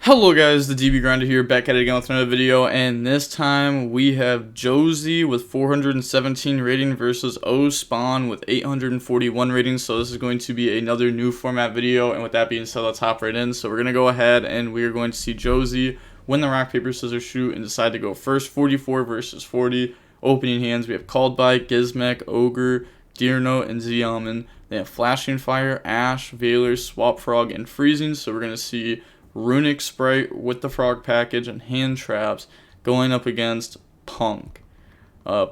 Hello guys, the DB Grinder here, back at it again with another video, and this time we have Josie with 417 rating versus O-Spawn with 841 ratings. So this is going to be another new format video, and with that being said, let's hop right in. So we're going to go ahead and we are going to see Josie win the rock, paper, scissors, shoot and decide to go first. 44 versus 40. Opening hands, we have Called By, Gizmek, Ogre, Deer Note, and Xiamen. They have Flashing Fire, Ash, Veiler, Swap Frog, and Freezing. So we're going to see Runick Spright with the frog package and hand traps going up against Punk.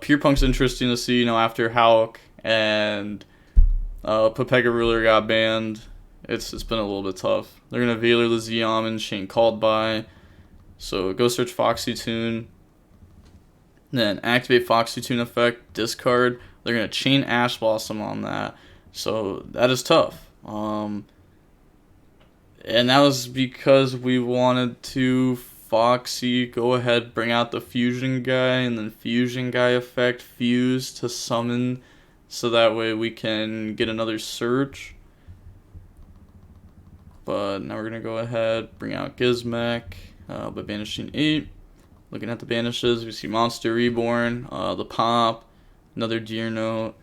Pure Punk's interesting to see, after Hawk and Pepega Ruler got banned. It's been a little bit tough. They're going to Veiler the Xiamen, chain Called By. So go search Foxy Tune. Then activate Foxy Tune effect, discard. They're going to chain Ash Blossom on that. So that is tough. And that was because we wanted to Foxy go ahead, bring out the Fusion Guy, and then Fusion Guy effect, fuse to summon, so that way we can get another search. But now we're going to go ahead, bring out Gizmek by banishing 8. Looking at the banishes, we see Monster Reborn, the Pop, another Deer Note.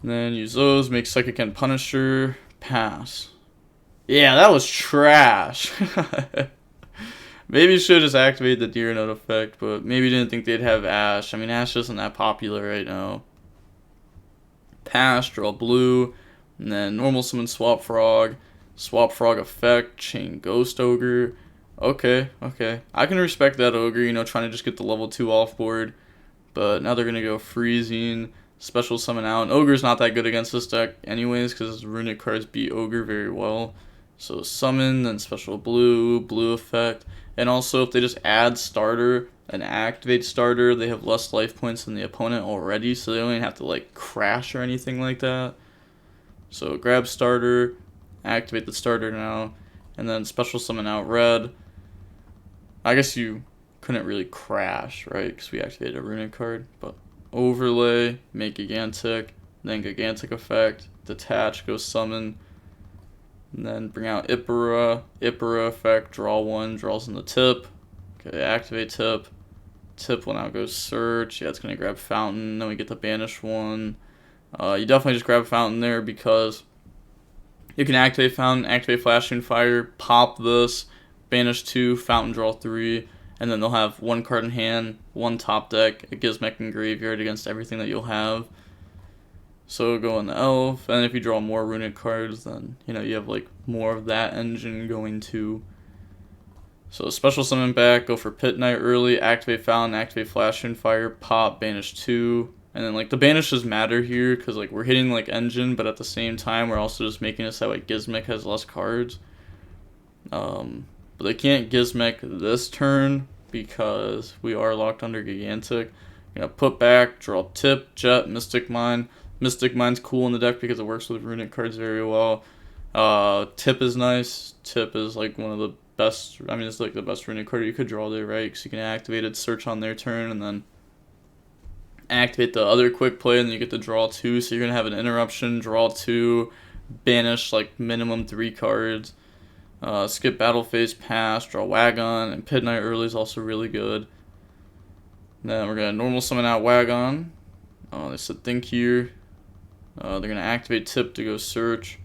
And then use those, make Psychic and Punisher, pass. Yeah, that was trash. Maybe should have just activated the Deer Note effect, but maybe didn't think they'd have Ash. I mean, Ash isn't that popular right now. Pass, draw blue, and then normal summon Swap Frog effect, chain Ghost Ogre. Okay. I can respect that Ogre, trying to just get the level 2 off board. But now they're going to go Freezing, special summon out. And Ogre's not that good against this deck anyways, because Runick cards beat Ogre very well. So summon, then special blue effect. And also if they just add starter and activate starter, they have less life points than the opponent already, so they don't even have to like crash or anything like that. So grab starter, activate the starter now, and then special summon out red. I guess you couldn't really crash, right? Because we activated a Runick card. But overlay, make Gigantic, then Gigantic effect, detach, go summon. And then bring out Ipera effect, draw 1, draws in the tip. Okay, activate tip. Tip will now go search. Yeah, it's going to grab Fountain. Then we get the banish one. You definitely just grab Fountain there because you can activate Fountain, activate Flashing Fire, pop this, banish 2, Fountain draw 3. And then they'll have 1 card in hand, 1 top deck, a Gizmek in graveyard against everything that you'll have. So go in the Elf, and if you draw more Runick cards, then you have like more of that engine going too. So special summon back, go for Pit Knight early, activate Fountain, activate Flashing Fire, pop, banish 2. And then like the banishes matter here because like we're hitting like engine, but at the same time we're also just making it so like Gizmek has less cards. But they can't Gizmek this turn because we are locked under Gigantic. Gonna put back, draw tip, jet, Mystic Mine. Mystic Mine's cool in the deck because it works with Runick cards very well. Tip is nice. Tip is like one of the best. I mean, it's like the best Runick card you could draw there, right? Because you can activate it, search on their turn, and then activate the other quick play, and then you get to draw 2. So you're gonna have an interruption, draw 2, banish like minimum 3 cards. Skip battle phase, pass, draw Wagon, and Pit Knight early is also really good. Then we're gonna normal summon out Wagon. They said think here. They're going to activate Tip to go search.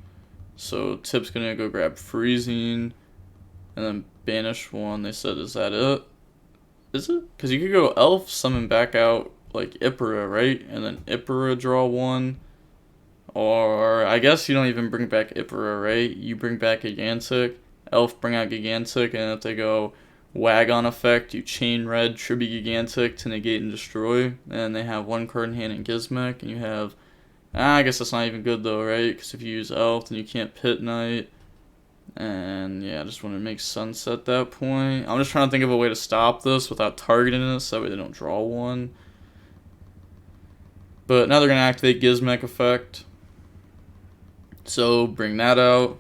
So Tip's going to go grab Freezing. And then banish 1. They said, is that it? Is it? Because you could go Elf, summon back out like Ipera, right? And then Ipera draw 1. Or I guess you don't even bring back Ipera, right? You bring back Gigantic. Elf bring out Gigantic. And if they go Wagon effect, you chain red, tribute Gigantic to negate and destroy. And they have 1 card in hand in Gizmek. And you have... I guess that's not even good though, right? Because if you use Elf, then you can't Pit Knight. And yeah, I just want to make Sunset at that point. I'm just trying to think of a way to stop this without targeting it, so that way they don't draw 1. But now they're going to activate Gizmek effect. So bring that out.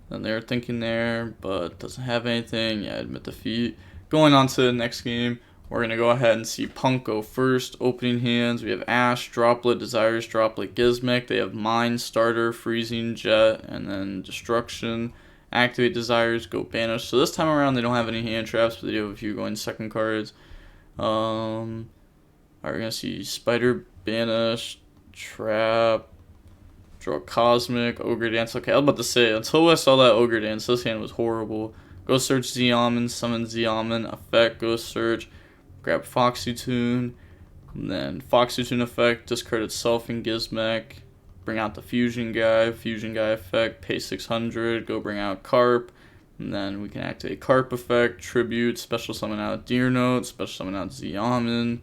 And they're thinking there, but doesn't have anything. Yeah, admit defeat. Going on to the next game. We're going to go ahead and see Punk go first. Opening hands, we have Ash, Droplet, Desires, Droplet, Gizmek. They have Mine, Starter, Freezing, Jet, and then Destruction. activate desires, go banish. So this time around they don't have any hand traps, but they do have a few going second cards. Alright, we're gonna see Spider, banish, trap, draw Cosmic, Ogre Dance. Okay, I was about to say, until I saw that Ogre Dance, this hand was horrible. Go search Z-Almond, summon Z-Almond, effect, go search, grab Foxy Tune, and then Foxy Tune effect, discard itself in Gizmek, bring out the Fusion Guy effect, pay 600, go bring out Carp, and then we can activate Carp effect, tribute, special summon out Deer Note, special summon out Z-Almond,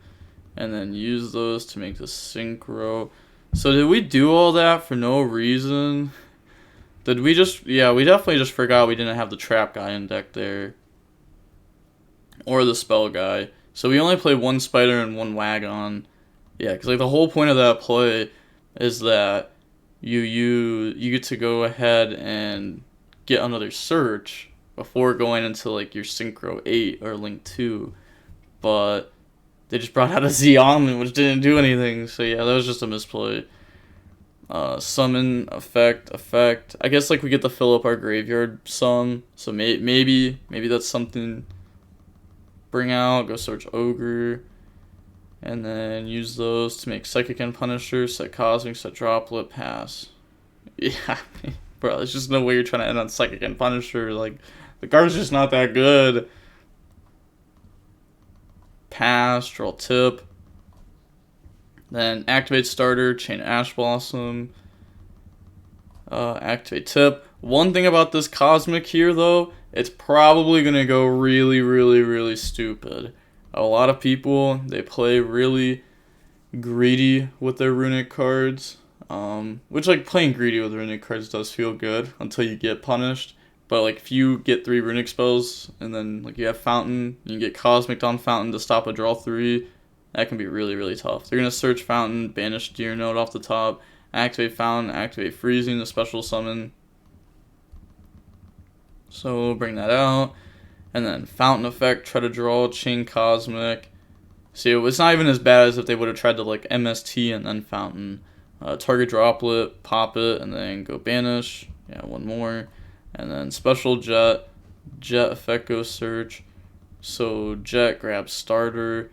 and then use those to make the synchro. So did we do all that for no reason? Did we just... Yeah, we definitely just forgot we didn't have the trap guy in deck there. Or the spell guy. So we only played one Spider and one Wagon. Yeah, because like the whole point of that play is that you get to go ahead and get another search before going into like your Synchro 8 or Link 2. But they just brought out a Z-Almond, which didn't do anything. So yeah, that was just a misplay. Summon, effect. I guess like we get to fill up our graveyard some. So maybe that's something. Bring out, go search Ogre. And then use those to make Psychic and Punisher, set Cosmic, set Droplet, pass. Yeah, bro, there's just no way you're trying to end on Psychic and Punisher. Like, the card's just not that good. Pass, draw tip. Then activate starter, chain Ash Blossom. Activate tip. One thing about this Cosmic here, though, it's probably going to go really, really, really stupid. A lot of people, they play really greedy with their Runick cards. Which, like, playing greedy with Runick cards does feel good until you get punished. But, like, if you get 3 Runick spells, and then, like, you have Fountain, you can get Cosmic on Fountain to stop a draw 3, that can be really, really tough. They're going to search Fountain, banish Deer Note off the top, activate Fountain, activate Freezing, the special summon. So we'll bring that out. And then Fountain effect, try to draw, chain Cosmic. See, it's not even as bad as if they would have tried to like MST and then Fountain. Target Droplet, pop it, and then go banish. Yeah, one more. And then special Jet. Jet effect, go search. So Jet grabs starter.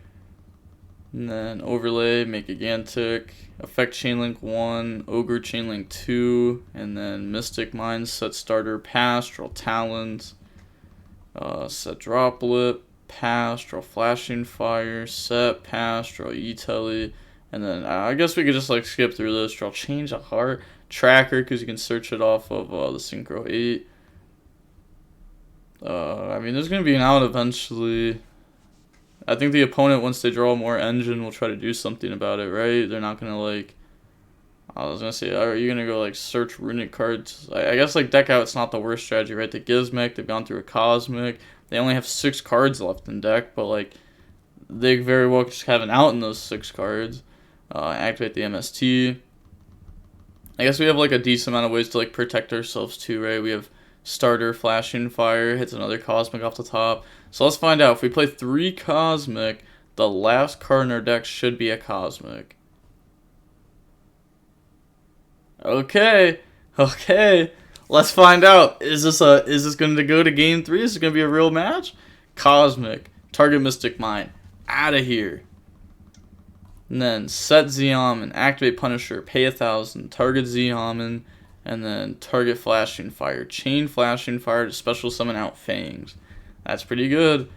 And then overlay, make Gigantic. Effect Chainlink 1, Ogre Chainlink 2, and then Mystic Mind, set starter, pass, draw Talons. Set Droplet, pass, draw Flashing Fire, set, pass, draw E-Telly. And then I guess we could just like skip through this, draw Change of Heart, Tracker, because you can search it off of the Synchro 8. I mean, there's going to be an out eventually. I think the opponent, once they draw more engine, will try to do something about it, right? They're not going to, like... I was going to say, are you going to go, like, search Runick cards? I guess, like, deck out, it's not the worst strategy, right? The Gizmek, they've gone through a Cosmic. They only have 6 cards left in deck, but, like, they very well just have an out in those 6 cards. Activate the MST. I guess we have, like, a decent amount of ways to, like, protect ourselves, too, right? We have starter, Flashing Fire, hits another Cosmic off the top. So let's find out. If we play 3 Cosmic, the last card in our deck should be a Cosmic. Okay. Let's find out. Is this going to go to game 3? Is it going to be a real match? Cosmic. Target Mystic Mind. Out of here. And then set Z-Almond, activate Punisher, pay 1,000, target Z-Almond, and then target Flashing Fire. Chain Flashing Fire to special summon out Fangs. That's pretty good.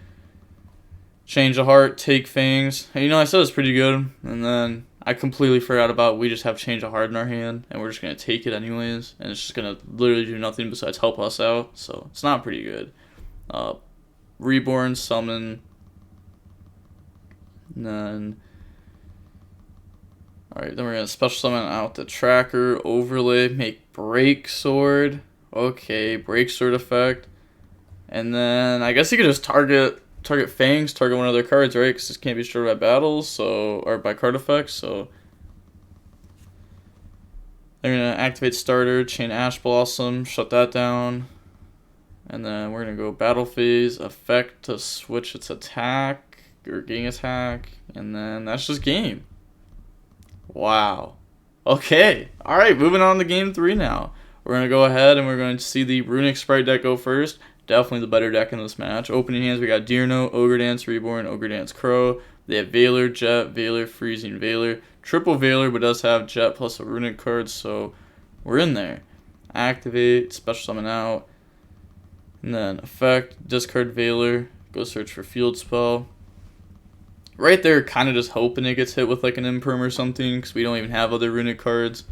Change of Heart, take Fangs. Hey, you know, I said it's pretty good. And then I completely forgot about we just have Change of Heart in our hand. And we're just going to take it anyways. And it's just going to literally do nothing besides help us out. So it's not pretty good. Reborn, summon. And then... Alright, then we're going to special summon out the Tracker. Overlay, make Break Sword. Okay, Break Sword effect. And then I guess you could just target Fangs, target one of their cards, right? Because this can't be destroyed by battles, so or by card effects. So they're gonna activate starter, chain Ash Blossom, shut that down, and then we're gonna go battle phase effect to switch its attack or gain attack, and then that's just game. Wow. Okay. All right. Moving on to game 3 now. we're going to go ahead and we're going to see the Runick Spright deck go first. Definitely the better deck in this match. Opening hands, we got YuGiOh, Ogre Dance, Reborn, Ogre Dance, Crow. They have Valor, Jet, Valor, Freezing, Valor. Triple Valor, but does have Jet plus a Runick card, so we're in there. Activate, special summon out. And then effect, discard Valor, go search for field spell. Right there, kind of just hoping it gets hit with like an Imperm or something, because we don't even have other Runick cards.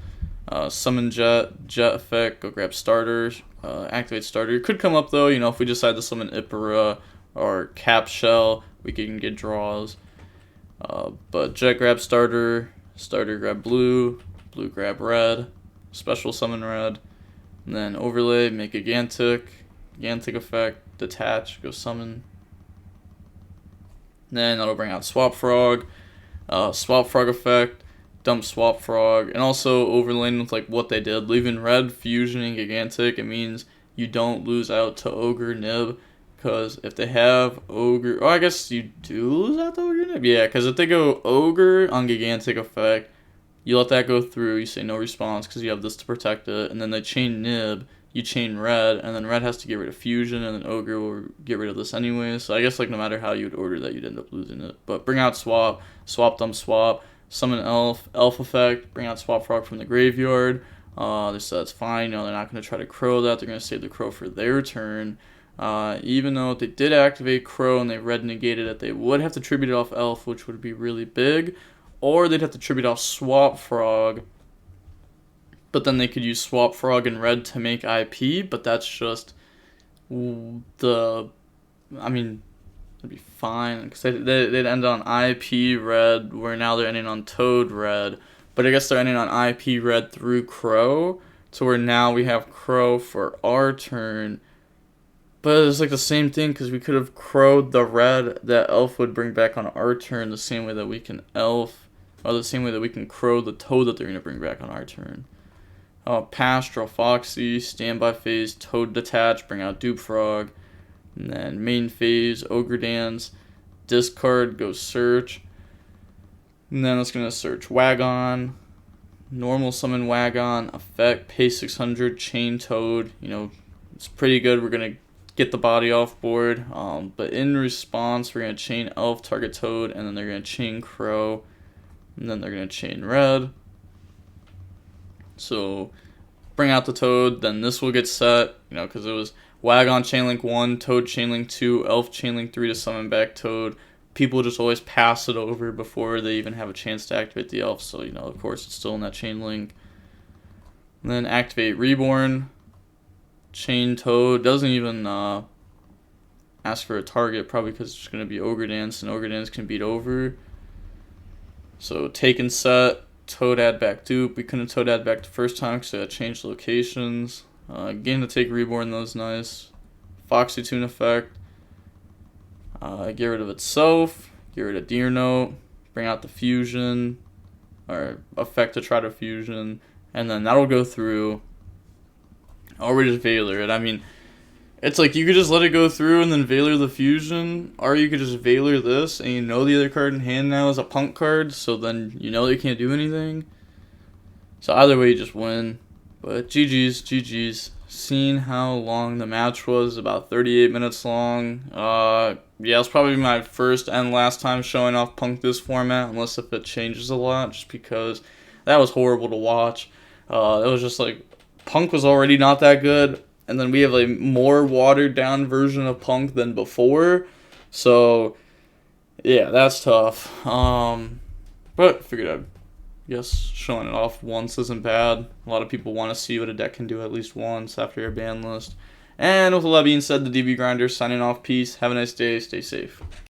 Summon Jet, Jet effect, go grab starters, activate starter. Could come up though, if we decide to summon Ipera or Cap Shell, we can get draws. But Jet grab starter, starter grab blue, blue grab red, special summon red, and then overlay, make Gigantic effect, detach, go summon. Then that'll bring out Swap Frog, Swap Frog effect, dump Swap Frog, and also overlaying with like what they did, leaving red, fusion, and Gigantic. It means you don't lose out to Ogre Nib, because if they have Ogre, I guess you do lose out to Ogre Nib. Yeah, because if they go Ogre on Gigantic effect, you let that go through, you say no response because you have this to protect it, and then they chain Nib, you chain red, and then red has to get rid of fusion, and then Ogre will get rid of this anyway. So I guess like no matter how you'd order that, you'd end up losing it. But bring out Swap, Swap dump Swap, summon Elf, Elf effect, bring out Swap Frog from the graveyard. They said it's fine, they're not going to try to Crow that, they're going to save the Crow for their turn. Even though if they did activate Crow and they red negated it, they would have to tribute it off Elf, which would be really big. Or they'd have to tribute off Swap Frog, but then they could use Swap Frog and red to make IP, but that's just it'd be fine, because they'd end on IP red, where now they're ending on Toad red, but I guess they're ending on IP red through Crow, to where now we have Crow for our turn, but it's like the same thing, because we could have Crowed the red that Elf would bring back on our turn, the same way that we can Elf, or the same way that we can Crow the Toad that they're going to bring back on our turn. Pass, draw Foxy, standby phase, Toad detach, bring out Dupe Frog, and then main phase, Ogre Dance, discard, go search, and then it's going to search Wagon, normal summon Wagon, effect, pay 600, chain Toad, it's pretty good, we're going to get the body off board, but in response, we're going to chain Elf, target Toad, and then they're going to chain Crow, and then they're going to chain red. So bring out the Toad, then this will get set, because it was Wagon Chainlink 1, Toad Chainlink 2, Elf Chainlink 3 to summon back Toad. People just always pass it over before they even have a chance to activate the Elf, so, of course it's still in that Chainlink. And then activate Reborn, chain Toad, doesn't even ask for a target, probably because it's going to be Ogre Dance, and Ogre Dance can beat over. So take and set. Toad add back dupe. We couldn't Toad add back the first time because it changed locations. Game to take Reborn, that was nice. Foxy Tune effect. Get rid of itself. Get rid of Deer Note. Bring out the fusion. Or effect to try to fusion. And then that'll go through. Or we just Valor it. It's like you could just let it go through and then Valor the fusion, or you could just Valor this and the other card in hand now is a punk card, so then they can't do anything. So either way you just win. But GG's. Seeing how long the match was, about 38 minutes long. It's probably my first and last time showing off punk this format, unless if it changes a lot, just because that was horrible to watch. It was just like, punk was already not that good. And then we have a more watered down version of punk than before. So, yeah, that's tough. But figured showing it off once isn't bad. A lot of people want to see what a deck can do at least once after a ban list. And with all that being said, the DB Grinder signing off. Peace. Have a nice day. Stay safe.